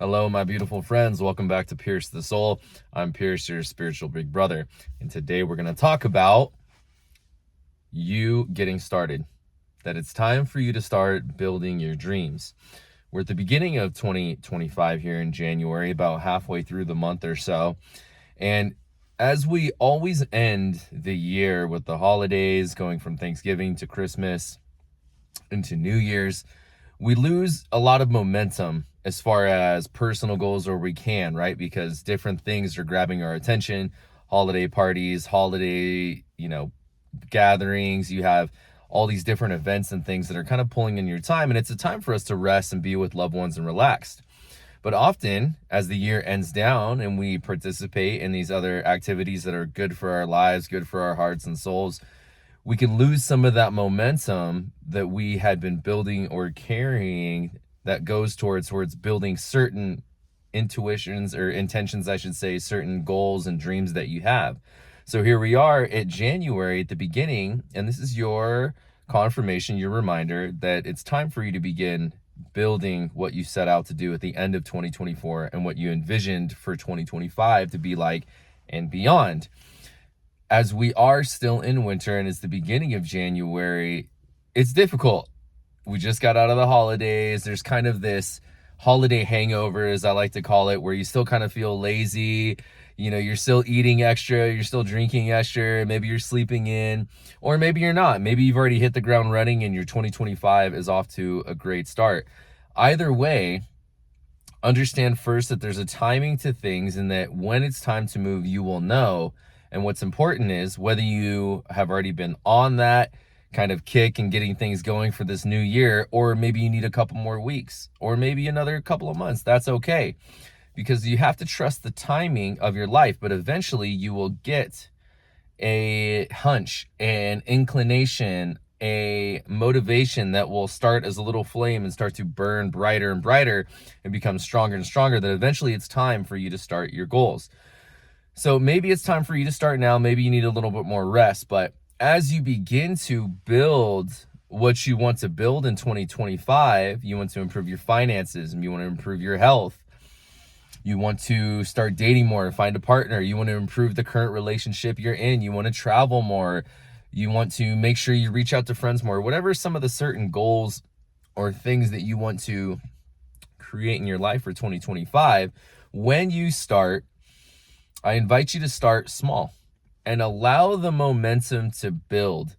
Hello, my beautiful friends. Welcome back to Pierce the Soul. I'm Pierce, your spiritual big brother. And today we're going to talk about you getting started. That it's time for you to start building your dreams. We're at the beginning of 2025 here in January, about halfway through the month or so. And as we always end the year with the holidays, going from Thanksgiving to Christmas into New Year's, we lose a lot of momentum as far as personal goals, or we can, right? Because different things are grabbing our attention. Holiday parties, holiday, gatherings. You have all these different events and things that are kind of pulling in your time. And it's a time for us to rest and be with loved ones and relaxed. But often, as the year ends down and we participate in these other activities that are good for our lives, good for our hearts and souls, we can lose some of that momentum that we had been building or carrying that goes towards building certain intuitions or intentions, I should say, certain goals and dreams that you have. So here we are at January at the beginning, and this is your confirmation, your reminder that it's time for you to begin building what you set out to do at the end of 2024 and what you envisioned for 2025 to be like and beyond. As we are still in winter and it's the beginning of January, it's difficult. We just got out of the holidays. There's kind of this holiday hangover, as I like to call it, where you still kind of feel lazy. You're still eating extra, you're still drinking extra, maybe you're sleeping in, or maybe you're not. Maybe you've already hit the ground running and your 2025 is off to a great start. Either way, understand first that there's a timing to things and that when it's time to move, you will know. And what's important is whether you have already been on that kind of kick and getting things going for this new year, or maybe you need a couple more weeks, or maybe another couple of months. That's okay, because you have to trust the timing of your life. But eventually you will get a hunch, an inclination, a motivation that will start as a little flame and start to burn brighter and brighter and become stronger and stronger, that eventually it's time for you to start your goals. So maybe it's time for you to start now. Maybe you need a little bit more rest. But as you begin to build what you want to build in 2025, you want to improve your finances and you want to improve your health. You want to start dating more, find a partner. You want to improve the current relationship you're in. You want to travel more. You want to make sure you reach out to friends more. Whatever some of the certain goals or things that you want to create in your life for 2025, when you start, I invite you to start small and allow the momentum to build.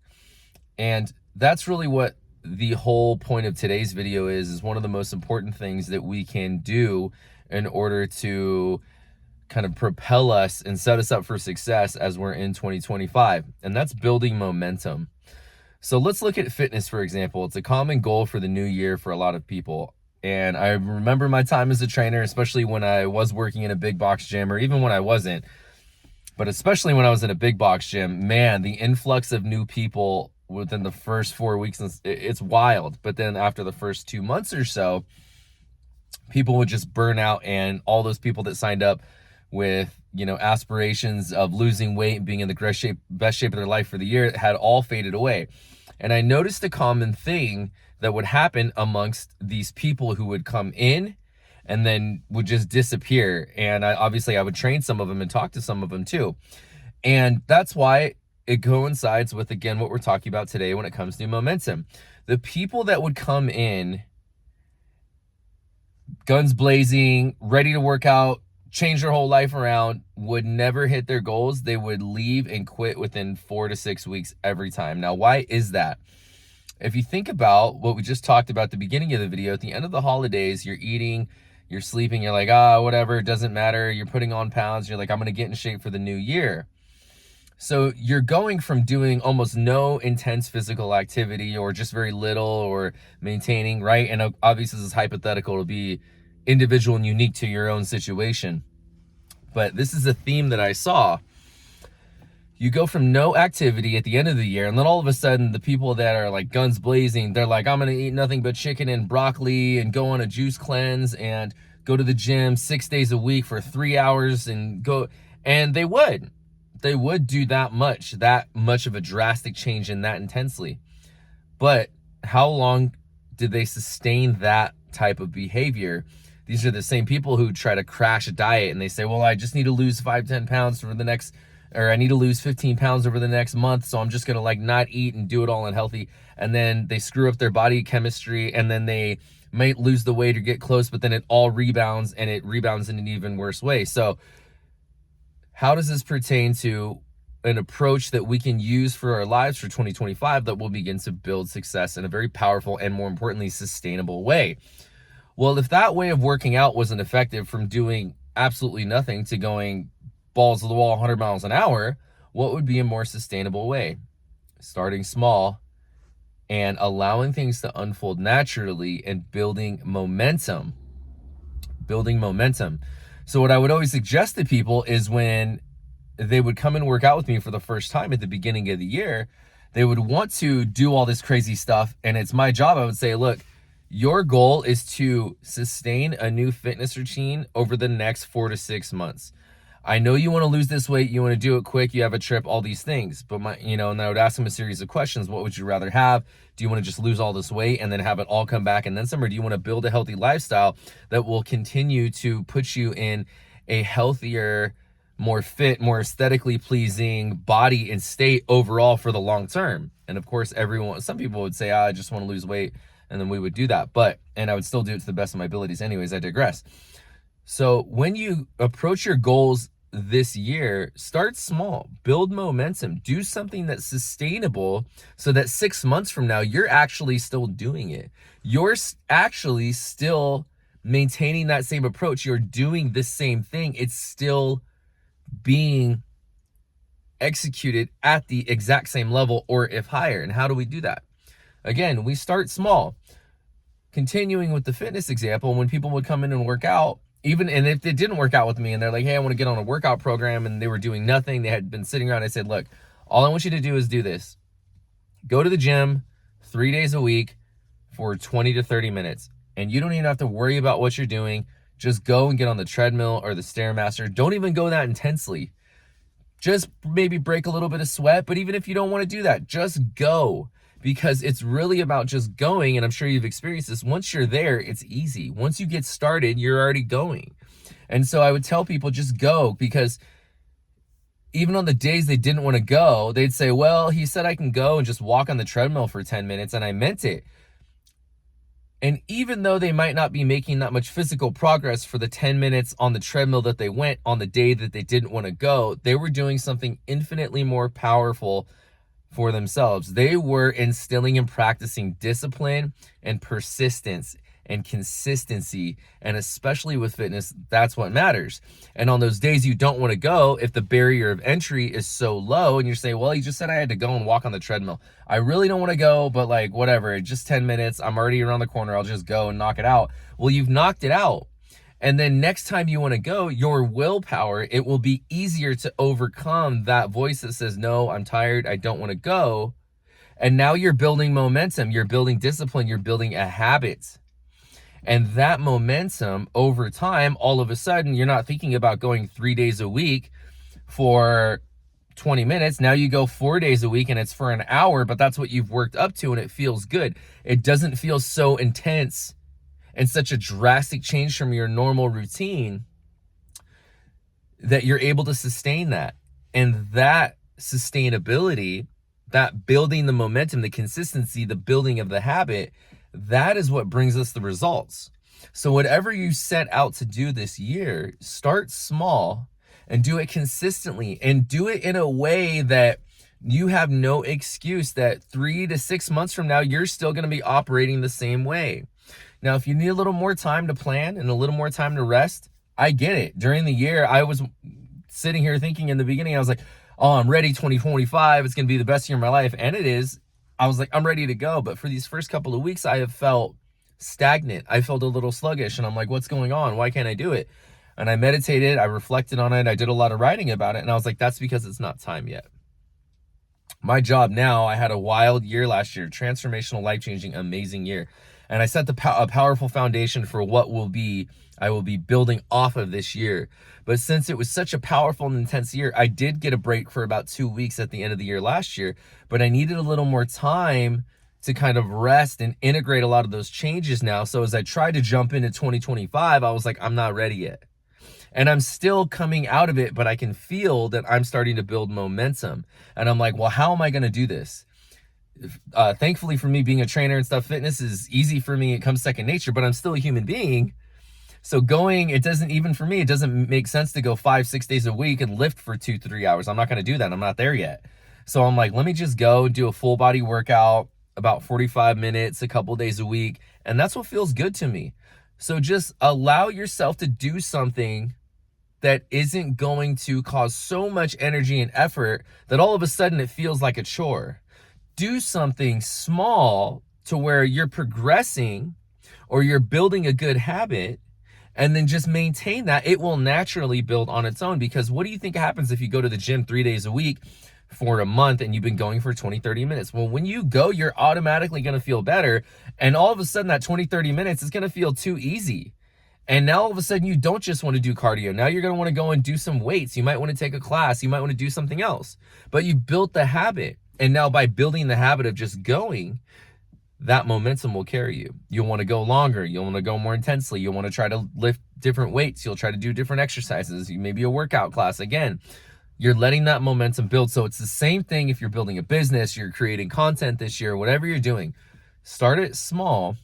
And that's really what the whole point of today's video is one of the most important things that we can do in order to kind of propel us and set us up for success as we're in 2025. And that's building momentum. So let's look at fitness, for example. It's a common goal for the new year for a lot of people. And I remember my time as a trainer, especially when I was working in a big box gym, or even when I wasn't, but especially when I was in a big box gym, man, the influx of new people within the first 4 weeks, it's wild. But then after the first 2 months or so, people would just burn out, and all those people that signed up with, aspirations of losing weight and being in the best shape of their life for the year had all faded away. And I noticed a common thing that would happen amongst these people who would come in and then would just disappear. And I would train some of them and talk to some of them too. And that's why it coincides with, again, what we're talking about today when it comes to momentum. The people that would come in guns blazing, ready to work out, change their whole life around, would never hit their goals. They would leave and quit within 4 to 6 weeks every time. Now, why is that? If you think about what we just talked about at the beginning of the video, at the end of the holidays, you're eating, you're sleeping, you're like, whatever, it doesn't matter. You're putting on pounds. You're like, I'm going to get in shape for the new year. So you're going from doing almost no intense physical activity, or just very little, or maintaining, right? And obviously this is hypothetical. It'll be individual and unique to your own situation. But this is a theme that I saw. You go from no activity at the end of the year, and then all of a sudden the people that are like guns blazing, they're like, I'm going to eat nothing but chicken and broccoli and go on a juice cleanse and go to the gym 6 days a week for 3 hours and go. And they would do that much of a drastic change in that intensely. But how long did they sustain that type of behavior? These are the same people who try to crash a diet and they say, well, I just need to lose 5-10 pounds for the next, or I need to lose 15 pounds over the next month, so I'm just gonna like not eat and do it all unhealthy. And then they screw up their body chemistry, and then they might lose the weight or get close, but then it all rebounds, and it rebounds in an even worse way. So how does this pertain to an approach that we can use for our lives for 2025 that will begin to build success in a very powerful and, more importantly, sustainable way? Well, if that way of working out wasn't effective, from doing absolutely nothing to going balls to the wall 100 miles an hour, what would be a more sustainable way? Starting small and allowing things to unfold naturally and building momentum. So what I would always suggest to people is, when they would come and work out with me for the first time at the beginning of the year, they would want to do all this crazy stuff. And it's my job. I would say, look, your goal is to sustain a new fitness routine over the next 4 to 6 months. I know you want to lose this weight, you want to do it quick, you have a trip, all these things. But and I would ask them a series of questions. What would you rather have? Do you want to just lose all this weight and then have it all come back and then some? Or do you want to build a healthy lifestyle that will continue to put you in a healthier, more fit, more aesthetically pleasing body and state overall for the long term? And of course, some people would say, I just want to lose weight. And then we would do that. And I would still do it to the best of my abilities anyways. I digress. So when you approach your goals this year, start small, build momentum, do something that's sustainable, so that 6 months from now, you're actually still doing it. You're actually still maintaining that same approach. You're doing the same thing. It's still being executed at the exact same level, or if higher. And how do we do that? Again, we start small. Continuing with the fitness example, when people would come in and work out, and if they didn't work out with me and they're like, hey, I want to get on a workout program, and they were doing nothing, they had been sitting around, I said, look, all I want you to do is do this. Go to the gym 3 days a week for 20 to 30 minutes. And you don't even have to worry about what you're doing. Just go and get on the treadmill or the Stairmaster. Don't even go that intensely. Just maybe break a little bit of sweat. But even if you don't want to do that, just go. Because it's really about just going. And I'm sure you've experienced this. Once you're there, it's easy. Once you get started, you're already going. And so I would tell people, just go. Because even on the days they didn't want to go, they'd say, well, he said I can go and just walk on the treadmill for 10 minutes. And I meant it. And even though they might not be making that much physical progress for the 10 minutes on the treadmill that they went on the day that they didn't want to go, they were doing something infinitely more powerful for themselves. They were instilling and practicing discipline and persistence and consistency. And especially with fitness, that's what matters. And on those days you don't want to go, if the barrier of entry is so low and you're saying, well, you just said I had to go and walk on the treadmill, I really don't want to go, but like, whatever, just 10 minutes, I'm already around the corner, I'll just go and knock it out. Well, you've knocked it out. And then next time you want to go, your willpower, it will be easier to overcome that voice that says, no, I'm tired, I don't want to go. And now you're building momentum, you're building discipline, you're building a habit. And that momentum over time, all of a sudden, you're not thinking about going 3 days a week for 20 minutes. Now you go 4 days a week and it's for an hour, but that's what you've worked up to and it feels good. It doesn't feel so intense and such a drastic change from your normal routine that you're able to sustain that. And that sustainability, that building the momentum, the consistency, the building of the habit, that is what brings us the results. So whatever you set out to do this year, start small and do it consistently, and do it in a way that you have no excuse that 3 to 6 months from now, you're still going to be operating the same way. Now, if you need a little more time to plan and a little more time to rest, I get it. During the year, I was sitting here thinking in the beginning, I was like, oh, I'm ready, 2025. It's going to be the best year of my life. And it is. I was like, I'm ready to go. But for these first couple of weeks, I have felt stagnant. I felt a little sluggish. And I'm like, what's going on? Why can't I do it? And I meditated. I reflected on it. I did a lot of writing about it. And I was like, that's because it's not time yet. My job now, I had a wild year last year, transformational, life-changing, amazing year. And I set a powerful foundation for what I will be building off of this year. But since it was such a powerful and intense year, I did get a break for about 2 weeks at the end of the year last year, but I needed a little more time to kind of rest and integrate a lot of those changes now. So as I tried to jump into 2025, I was like, I'm not ready yet. And I'm still coming out of it, but I can feel that I'm starting to build momentum. And I'm like, well, how am I going to do this? Thankfully for me, being a trainer and stuff, fitness is easy for me. It comes second nature, but I'm still a human being. So it doesn't make sense to go 5-6 days a week and lift for 2-3 hours. I'm not going to do that. I'm not there yet. So I'm like, let me just go do a full body workout, about 45 minutes, a couple days a week. And that's what feels good to me. So just allow yourself to do something that isn't going to cause so much energy and effort that all of a sudden it feels like a chore. Do something small to where you're progressing or you're building a good habit, and then just maintain that. It will naturally build on its own. Because what do you think happens if you go to the gym 3 days a week for a month and you've been going for 20-30 minutes? Well, when you go, you're automatically going to feel better. And all of a sudden that 20-30 minutes is going to feel too easy. And now all of a sudden you don't just want to do cardio. Now you're going to want to go and do some weights. You might want to take a class. You might want to do something else. But you built the habit. And now by building the habit of just going, that momentum will carry you. You'll want to go longer. You'll want to go more intensely. You'll want to try to lift different weights. You'll try to do different exercises. Maybe a workout class. Again, you're letting that momentum build. So it's the same thing if you're building a business, you're creating content this year, whatever you're doing. Start it small.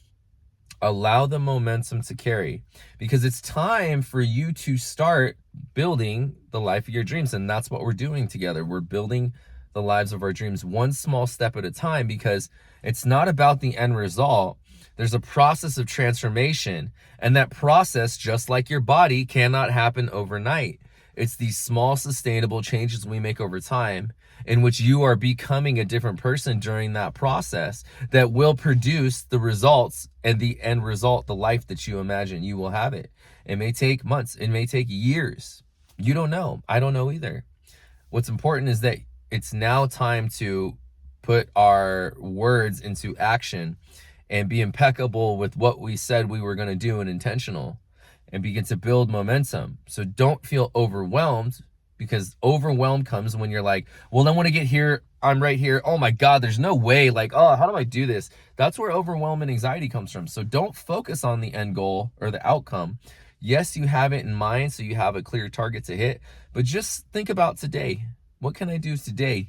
Allow the momentum to carry, because it's time for you to start building the life of your dreams. And that's what we're doing together. We're building the lives of our dreams one small step at a time, because it's not about the end result. There's a process of transformation, and that process, just like your body, cannot happen overnight. It's these small sustainable changes we make over time, in which you are becoming a different person during that process, that will produce the results and the end result, the life that you imagine. You will have it. It may take months. It may take years. You don't know. I don't know either. What's important is that it's now time to put our words into action and be impeccable with what we said we were going to do and intentional, and begin to build momentum. So don't feel overwhelmed, because overwhelm comes when you're like, well, I want to get here. I'm right here. Oh my God, there's no way. Like, oh, how do I do this? That's where overwhelm and anxiety comes from. So don't focus on the end goal or the outcome. Yes, you have it in mind, so you have a clear target to hit, but just think about today. What can I do today?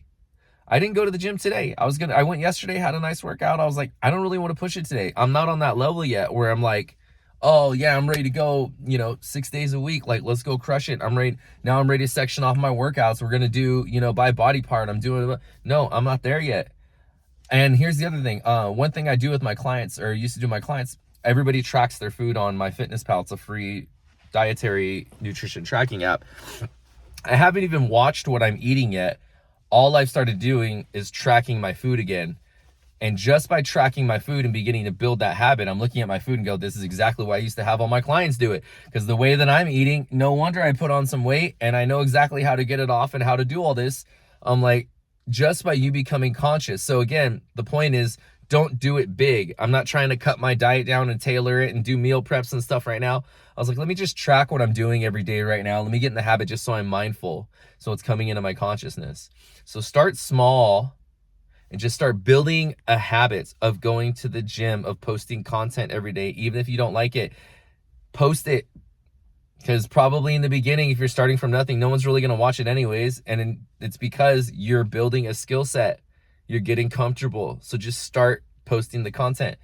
I didn't go to the gym today. I went yesterday, had a nice workout. I was like, I don't really want to push it today. I'm not on that level yet where I'm like, oh yeah, I'm ready to go, 6 days a week. Like, let's go crush it. I'm ready to section off my workouts. We're going to do, by body part. No, I'm not there yet. And here's the other thing. One thing I do with my clients, or used to do with my clients, everybody tracks their food on MyFitnessPal. It's a free dietary nutrition tracking app. I haven't even watched what I'm eating yet. All I've started doing is tracking my food again. And just by tracking my food and beginning to build that habit, I'm looking at my food and go, this is exactly why I used to have all my clients do it. Because the way that I'm eating, no wonder I put on some weight, and I know exactly how to get it off and how to do all this. I'm like, just by you becoming conscious. So again, the point is, don't do it big. I'm not trying to cut my diet down and tailor it and do meal preps and stuff right now. I was like, let me just track what I'm doing every day right now. Let me get in the habit just so I'm mindful. So it's coming into my consciousness. So start small and just start building a habit of going to the gym, of posting content every day. Even if you don't like it, post it. Because probably in the beginning, if you're starting from nothing, no one's really going to watch it anyways. And it's because you're building a skill set. You're getting comfortable. So just start posting the content.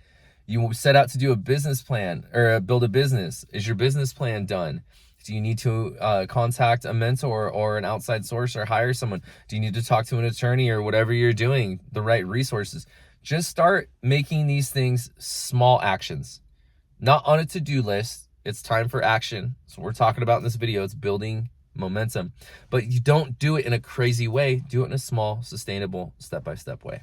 You set out to do a business plan or build a business. Is your business plan done? Do you need to contact a mentor or an outside source, or hire someone? Do you need to talk to an attorney, or whatever you're doing, the right resources? Just start making these things small actions, not on a to-do list. It's time for action. So we're talking about in this video, it's building momentum, but you don't do it in a crazy way. Do it in a small, sustainable, step-by-step way.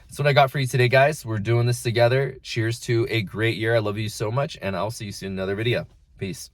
That's what I got for you today, guys. We're doing this together. Cheers to a great year. I love you so much, and I'll see you soon in another video. Peace.